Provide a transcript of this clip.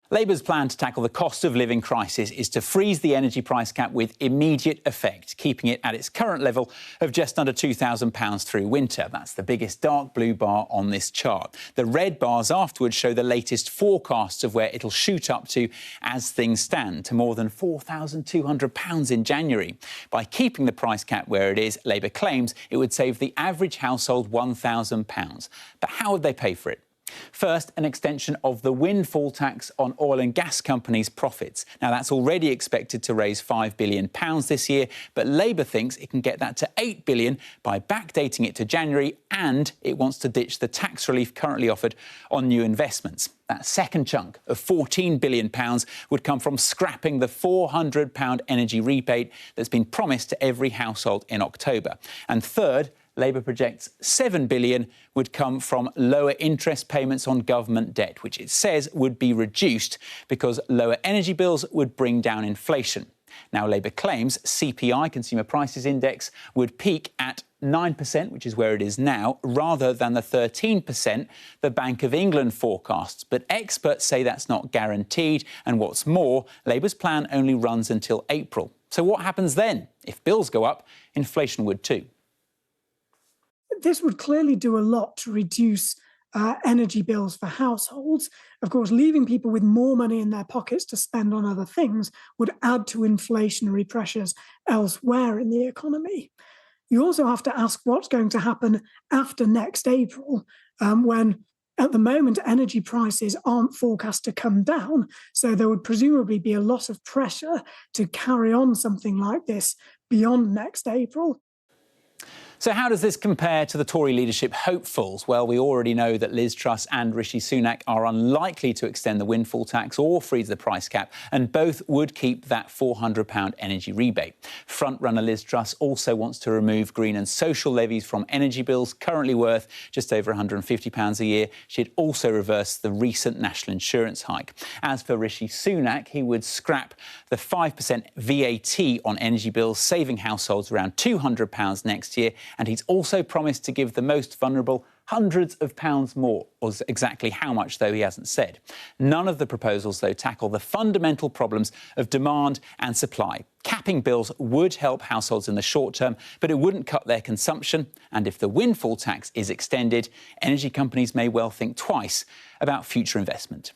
Labour's plan to tackle the cost of living crisis is to freeze the energy price cap with immediate effect, keeping it at its current level of just under £2,000 through winter. That's the biggest dark blue bar on this chart. The red bars afterwards show the latest forecasts of where it'll shoot up to as things stand, to more than £4,200 in January. By keeping the price cap where it is, Labour claims it would save the average household £1,000. But how would they pay for it? First, an extension of the windfall tax on oil and gas companies' profits. Now, that's already expected to raise £5 billion this year, but Labour thinks it can get that to £8 billion by backdating it to January, and it wants to ditch the tax relief currently offered on new investments. That second chunk of £14 billion would come from scrapping the £400 energy rebate that's been promised to every household in October. And third, Labour projects £7 billion would come from lower interest payments on government debt, which it says would be reduced because lower energy bills would bring down inflation. Now, Labour claims CPI, Consumer Prices Index, would peak at 9%, which is where it is now, rather than the 13% the Bank of England forecasts. But experts say that's not guaranteed, and what's more, Labour's plan only runs until April. So what happens then? If bills go up, inflation would too. This would clearly do a lot to reduce energy bills for households. Of course, leaving people with more money in their pockets to spend on other things would add to inflationary pressures elsewhere in the economy. You also have to ask what's going to happen after next April, when at the moment energy prices aren't forecast to come down. So there would presumably be a lot of pressure to carry on something like this beyond next April. So how does this compare to the Tory leadership hopefuls? Well, we already know that Liz Truss and Rishi Sunak are unlikely to extend the windfall tax or freeze the price cap, and both would keep that £400 energy rebate. Frontrunner Liz Truss also wants to remove green and social levies from energy bills, currently worth just over £150 a year. She'd also reverse the recent national insurance hike. As for Rishi Sunak, he would scrap the 5% VAT on energy bills, saving households around £200 next year. And he's also promised to give the most vulnerable hundreds of pounds more, or exactly how much, though, he hasn't said. None of the proposals, though, tackle the fundamental problems of demand and supply. Capping bills would help households in the short term, but it wouldn't cut their consumption. And if the windfall tax is extended, energy companies may well think twice about future investment.